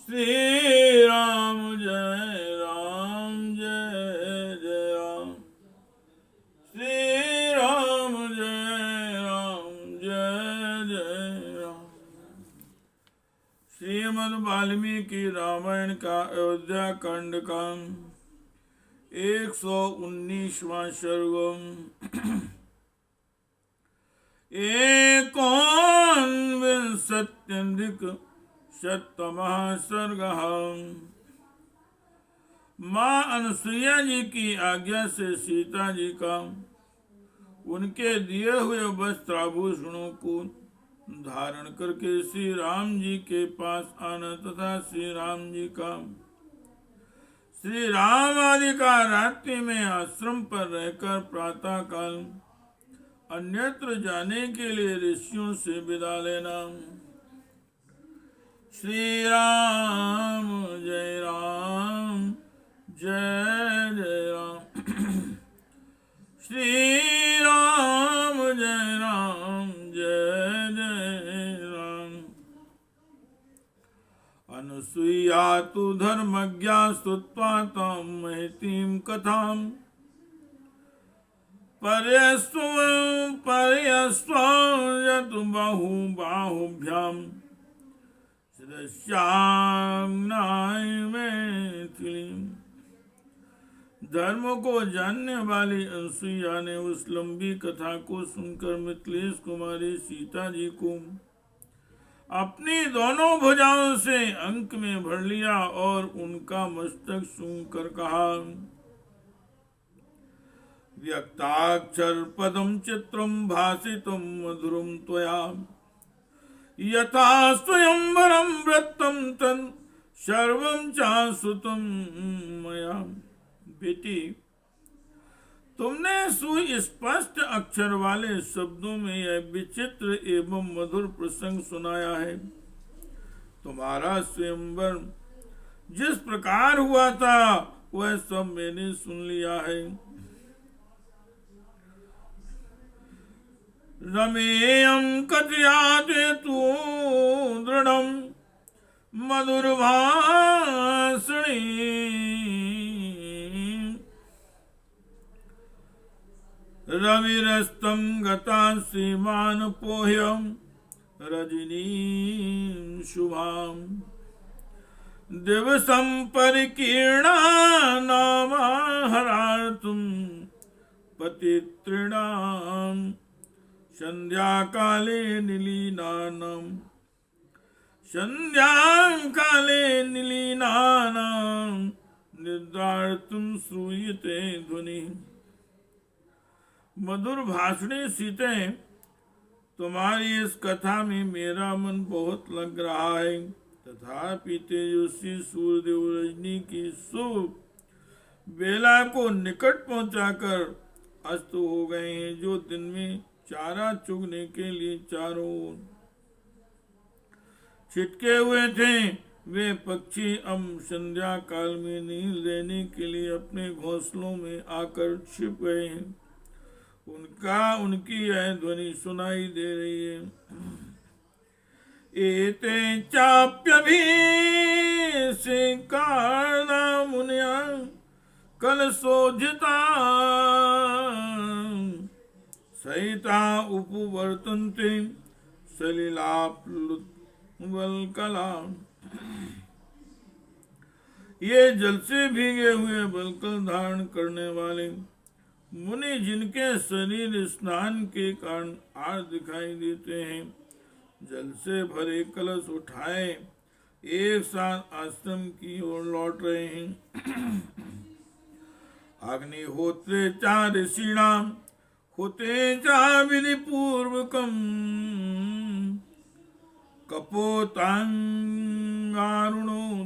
श्री राम जय राम जय जय राम। श्री राम जय राम जय जय राम। श्रीमद् वाल्मीकि रामायण का अयोध्या कांड का 119वां सर्ग। एकोनविंशत्यधिक शततमः सर्गः। माँ अनुसुईया जी की आज्ञा से सीता जी का उनके दिए हुए वस्त्र आभूषणों को धारण करके श्री राम जी के पास आना तथा श्री राम जी का श्री राम आदि का रात्रि में आश्रम पर रहकर प्रातः काल अन्यत्र जाने के लिए ऋषियों से विदा लेना। श्री राम जय राम जय जय राम। श्री राम जय राम जय जय राम। अनुसुईया तु धर्मज्ञा श्रुत्वा तां महतीं कथां पर्यस्वयतु बाहुभ्यां शिरस्याग्नाय मैथिलीं। धर्म को जानने वाली अनुसुईया ने उस लंबी कथा को सुनकर मिथिलेश कुमारी सीता जी को अपनी दोनों भुजाओं से अंक में भर लिया और उनका मस्तक सूंघकर कहा, व्यक्ताक्षर पदम चित्रम भासितम मधुरम त्वया यथा स्वयंवरम वृत्तम तन् सर्वं चाश्रुतं मया। बेटी, तुमने सुस्पष्ट अक्षर वाले शब्दों में यह विचित्र एवं मधुर प्रसंग सुनाया है। तुम्हारा स्वयंवर जिस प्रकार हुआ था वह सब मैंने सुन लिया है। रमेयं कथयाते तु दृढ़ं मधुरभाषिणी रविरस्तं गता श्रीमान् पोह्यं रजनीं शुभां दिवसं परिकीर्णा नामाहरार्तुं पतितॄणां संध्याकाले निलीनानां निद्रार्तुं श्रूयते ध्वनि। मधुर भाषणी सीते, तुम्हारी इस कथा में मेरा मन बहुत लग रहा है। तथापि तेजस्वी सूर्यदेव रजनी की शुभ बेला को निकट पहुंचाकर अस्त हो गए हैं, जो दिन में चारा चुगने के लिए चारों ओर छिटके हुए थे। वे पक्षी अब संध्या काल में नींद लेने के लिए अपने घोंसलों में आकर छिप गए हैं। उनकी यह ध्वनि सुनाई दे रही है। एते चाप्यभिषेकार्णा मुनिया कलशोज्झिता सहिता उपवर्तन्ते सलिलाप्लुतवल्कला। ये जल से भीगे हुए बलकल धारण करने वाले मुनि, जिनके शरीर स्नान के कारण आज दिखाई देते हैं, जल से भरे कलश उठाए एक साथ आश्रम की ओर लौट रहे हैं। अग्निहोत्रे चा ऋषिणाम होते चा विधि पूर्वकम कपोतांगारुणो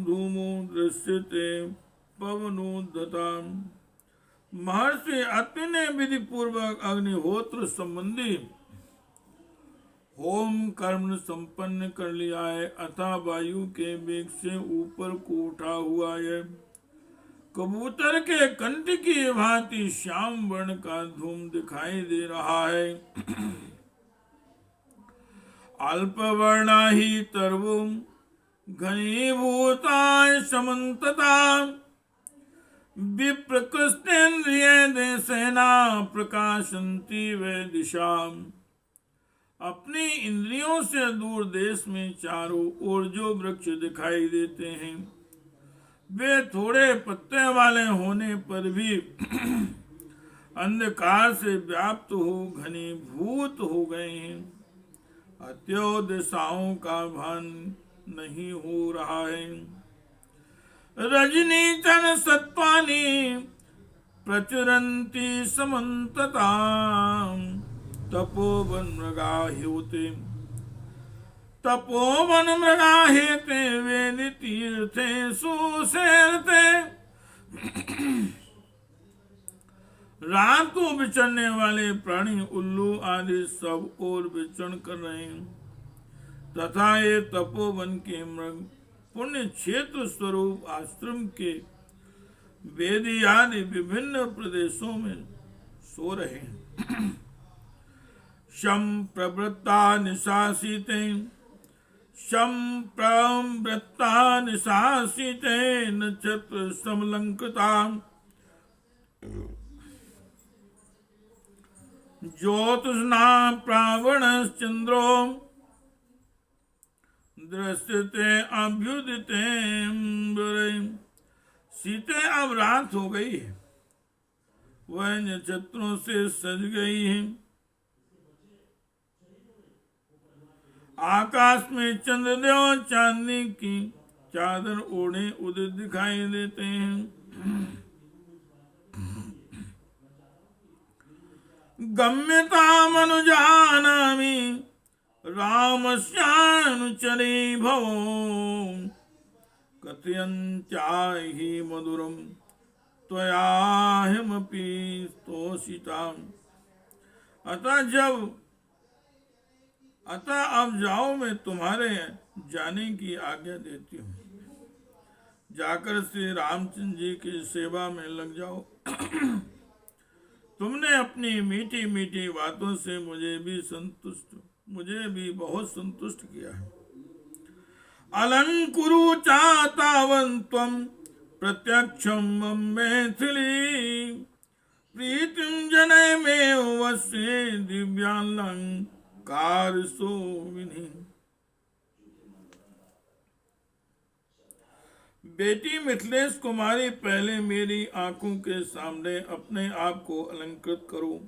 धूमो दृश्यते पवनोद्धता। महर्षि अत्रि ने विधि पूर्वक अग्निहोत्र संबंधी होम कर्म संपन्न कर लिया है। अतः वायु के वेग से ऊपर को उठा हुआ है कबूतर के कंठ की भांति श्याम वर्ण का धूम दिखाई दे रहा है। अल्प वर्णा ही तरवो घनीभूता समन्तता विप्रकृष्टेन्द्रिय देसेना प्रकाशन्ति वे दिशाम। अपनी इंद्रियों से दूर देश में चारों ओर जो वृक्ष दिखाई देते हैं वे थोड़े पत्ते वाले होने पर भी अंधकार से व्याप्त हो घनीभूत हो गए हैं। अत्यो दिशाओं का भान नहीं हो रहा है। रजनी तन सत्वानी प्रचुरन्ति समन्तता तपोवन मृगाह्योते तपोवन मृगाहेते वेद तीर्थे सुसेरते। रात को विचरने वाले प्राणी उल्लू आदि सब और विचरण कर रहे हैं तथा ये तपोवन के मृग पुण्य क्षेत्र स्वरूप आश्रम के वेदी आदि विभिन्न प्रदेशों में सो रहे हैं। शम प्रवृत्ता निशासिते शम प्रवृत्ता निशासिते नक्षत्र समलंकृता ज्योतिषना प्रावणश्चंद्रो दृश्यते अभ्युदिते। सीते अब रात हो गई है, वह नक्षत्रों से सज गई है। आकाश में चंद्रदेव चांदनी की चादर ओढ़े उदित दिखाई देते हैं। गम्यता मनुजानामि रामस्यानुचरे भवो कथयन्त्याहि मधुरम त्वयाहमपि स्तोषिताम्। अतः अब जाओ, मैं तुम्हारे जाने की आज्ञा देती हूँ। जाकर श्री रामचंद्र जी की सेवा में लग जाओ। तुमने अपनी मीठी मीठी बातों से मुझे भी बहुत संतुष्ट किया है। अलंकुरु चातावन त्वं प्रत्यक्षम मैथिली प्रीतिम जने में वसे दिव्यालंकार सोविनी। बेटी मिथिलेश कुमारी, पहले मेरी आंखों के सामने अपने आप को अलंकृत करो।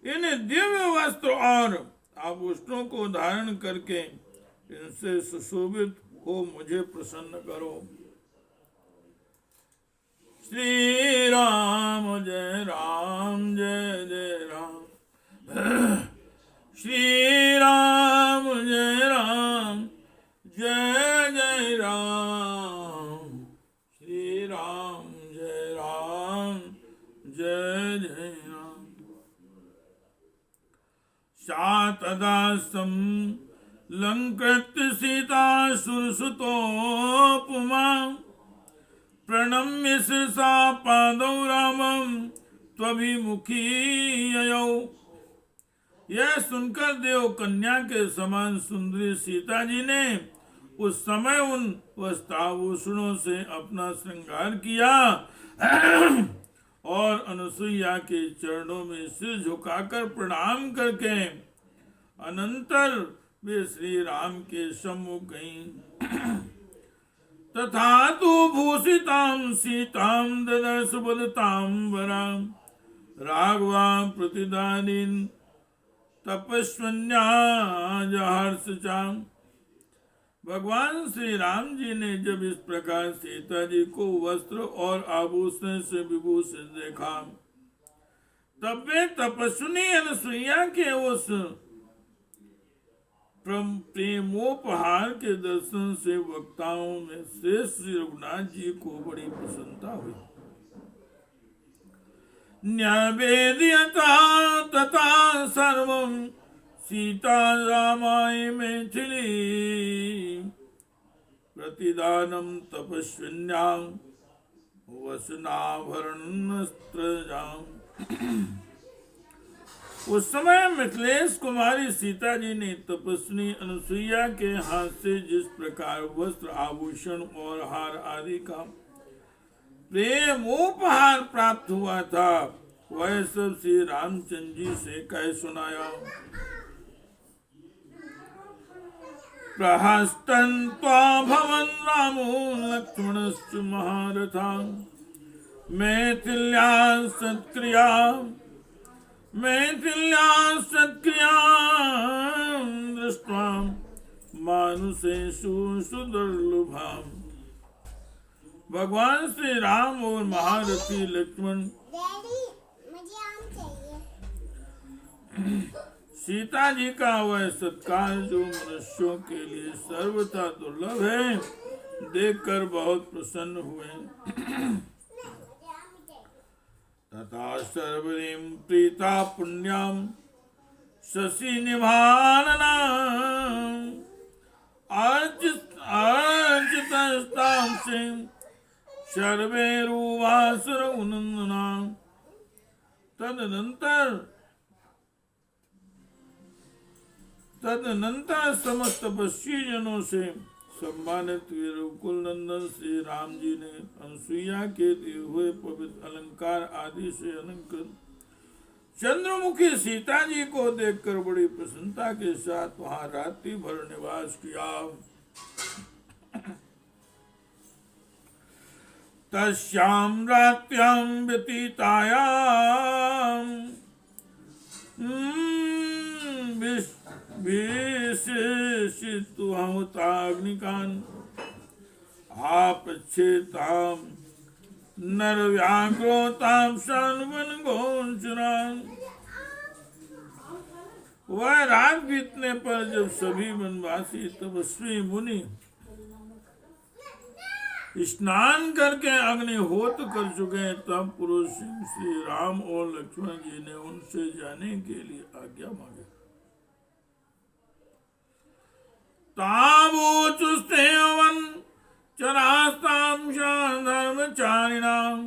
इन दिव्य वस्त्र और आभूषणों को धारण करके इनसे सुशोभित हो मुझे प्रसन्न करो। श्री राम जय राम जय जय राम। श्री राम जय राम जय जय राम। श्री राम जय राम जय जय राम। सा तदा लंकृत्य सीता सुरसुतोपमा प्रणम्य शिरसा पादौ रामं त्वभिमुखी ययौ। यह सुनकर देव कन्या के समान सुंदरी सीता जी ने उस समय उन वस्त्राभूषणों से अपना श्रृंगार किया और अनुसुईया के चरणों में सिर झुकाकर प्रणाम करके अनंतर वे श्री राम के सम्मुख गईं। तथा तु भूषितां सीतां ददर्श बदतांबरां राघवां प्रतिदानीन् तपस्वन्या जहर्षचां। भगवान श्री राम जी ने जब इस प्रकार सीता जी को वस्त्र और आभूषण से विभूषित देखा तब वे तपस्विनी अनुसुईया के उस प्रेमोपहार के दर्शन से वक्ताओं में श्रेष्ठ श्री रघुनाथ जी को बड़ी प्रसन्नता हुई। न्यावेद्यता तथा सर्वं सीता रामाय मैथिली प्रतिदानम तपस्विन्यां वसनाभरणस्त्रजाम्। उस समय मिथिलेश कुमारी सीता जी ने तपस्विनी अनुसुईया के हाथ से जिस प्रकार वस्त्र आभूषण और हार आदि का प्रेमोपहार प्राप्त हुआ था, वह सब श्री रामचंद्र जी से कह सुनाया। प्रहस्तन्त्वा भवन् रामो लक्ष्मणश्च महारथा मैथिल्या सत्क्रिया दृष्ट्वा मानुषेषु सुदुर्लभाम्। भगवान श्री राम और महारथी लक्ष्मण सीता जी का वह सत्कार जो मनुष्यों के लिए सर्वथा दुर्लभ है, देखकर बहुत प्रसन्न हुए। तथा सर्वरीं प्रीता पुण्याम शशि निभानना अर्चितां सिंह सर्वेरुवासुर उनंदना। तदनंतर समस्त तपस्वी जनों से सम्मानित रघुकुल नंदन श्री राम जी ने अनुसुईया के दिए हुए पवित्र अलंकार आदि से अलंकृत चंद्रमुखी सीता जी को देखकर बड़ी प्रसन्नता के साथ वहां रात्रि भर निवास किया। तस्यां रात्र्यां व्यतीतायां विशेषितुहमुताग्निकान् आपच्छेतां नरव्याघ्रोतां शान्वनगोचरान्। वह रात बीतने पर जब सभी वनवासी तपस्वी मुनि स्नान करके अग्निहोत्र कर चुके, तब पुरुष श्री राम और लक्ष्मण जी ने उनसे जाने के लिए आज्ञा मांगी। तावोचुस्ते वन चरास्तां धर्मचारिणां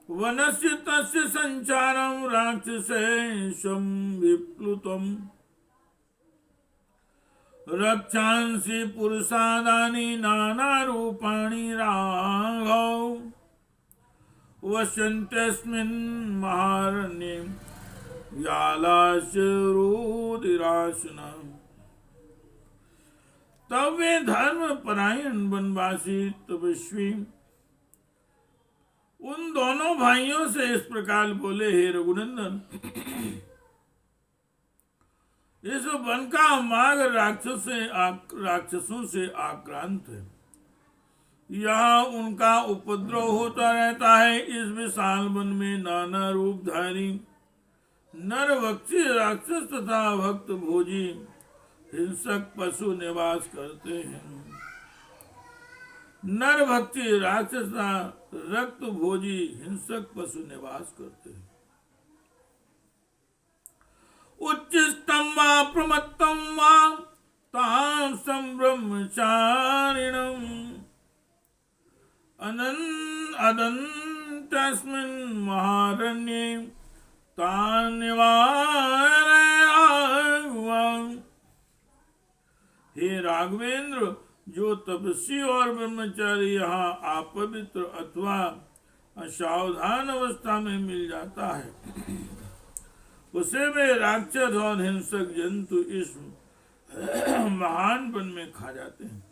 वनस्य तस्य संचारं राक्षसेशं विप्लुतम्। रक्षांसि पुरुषादानि नानारूपाणि राघव वसन्त्यस्मिन् महारण्ये व्यालास्य रुधिरासनम्। तब वे धर्म परायण वनवासी तपस्वी उन दोनों भाइयों से इस प्रकार बोले, हे रघुनंदन, इस वन का मार्ग राक्षसों से आक्रांत है। यहाँ उनका उपद्रव होता रहता है। इस विशाल वन में नाना रूपधारी नरभक्षी राक्षस तथा भक्त भोजी हिंसक पशु निवास करते हैं। नरभक्षी राक्षस रक्त भोजी हिंसक पशु निवास करते हैं। उच्चस्तम वा प्रमत्तम वा तां संब्रह्मचारिणम् अदन्तस्मिन् महारण्ये तान् निवारयाम। हे राघवेंद्र, जो तपस्वी और ब्रह्मचारी यहाँ अपवित्र अथवा असावधान अवस्था में मिल जाता है, उसे वे राक्षस और हिंसक जंतु इस महान वन में खा जाते हैं।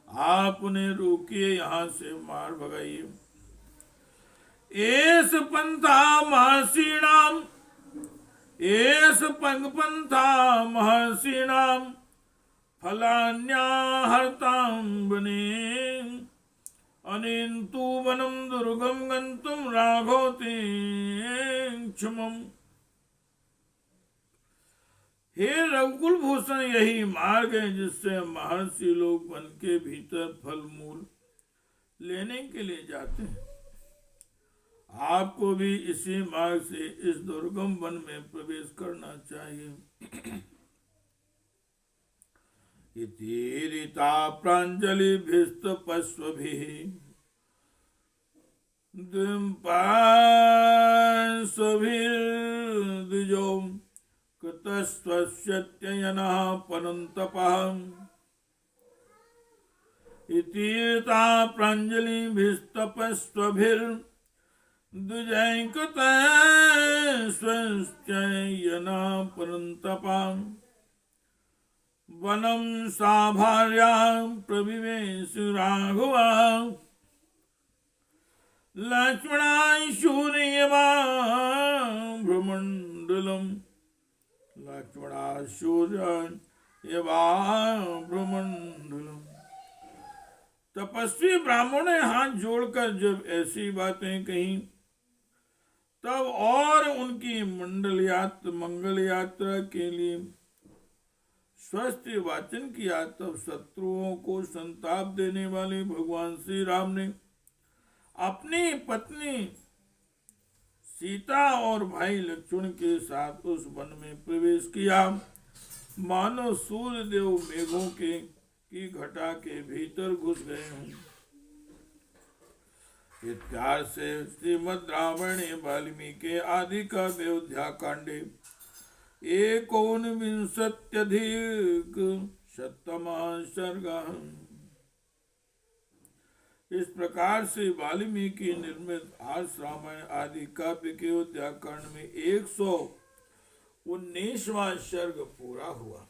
आप उन्हें रोकिए, यहाँ से मार भगाइए। एस पंथा महर्षिणाम एस पंगपंथा महर्षिणाम फलान्याहर्तां वने अनेन्तु वनं दुर्गम गन्तुं राघवते क्षमम्। हे रघुकुल भूषण, यही मार्ग है जिससे महर्षि लोग वन के भीतर फल मूल लेने के लिए जाते हैं। आपको भी इसी मार्ग से इस दुर्गम वन में प्रवेश करना चाहिए। इति ऋता प्राञ्जलिभिस्तपस्वभिः द्विम्पासभिर्द्विजो कृतस्त्वस्यत्ययनः पनन्तपः इतीर्ता प्राञ्जलिभिस्तपस्त्वभिर्द्विजैकृतस्वश्चयनः पनन्तपः वनं सा भार्या प्रविवेश राघवा लक्ष्मणाशूर्यवा भ्रमण्डलम् लक्ष्मणाशूर्यवा भ्रमण्डलम्। तपस्वी ब्राह्मण ने हाथ जोड़कर जब ऐसी बातें कही तब और उनकी मंगल यात्रा के लिए स्वस्थ वाचन किया। तब शत्रुओं को संताप देने वाले भगवान श्री राम ने अपनी पत्नी सीता और भाई लक्ष्मण के साथ उस वन में प्रवेश किया, मानो सूर्य देव मेघों की घटा के भीतर घुस गए हों। इत्यादि से श्रीमद् रामायणे वाल्मीकि आदि का अयोध्या कांडे 19+शततमः सर्गः। इस प्रकार से वाल्मीकि निर्मित आर्ष रामायण आदि काव्य के अयोध्या कांड में 119वां सर्ग पूरा हुआ।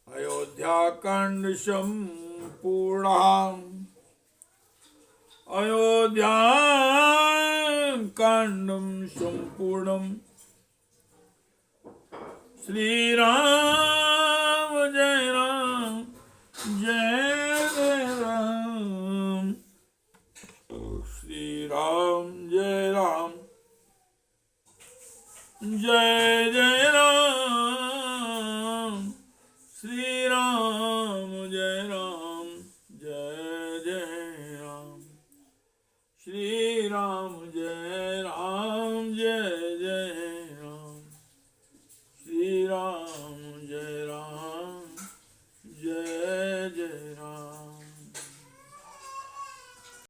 अयोध्या कांड संपूर्ण। अयोध्या कांडम संपूर्णम। श्री राम जय राम जय जय राम। श्री राम जय राम जय जय राम। श्री राम जय राम जय जय राम। श्री राम जय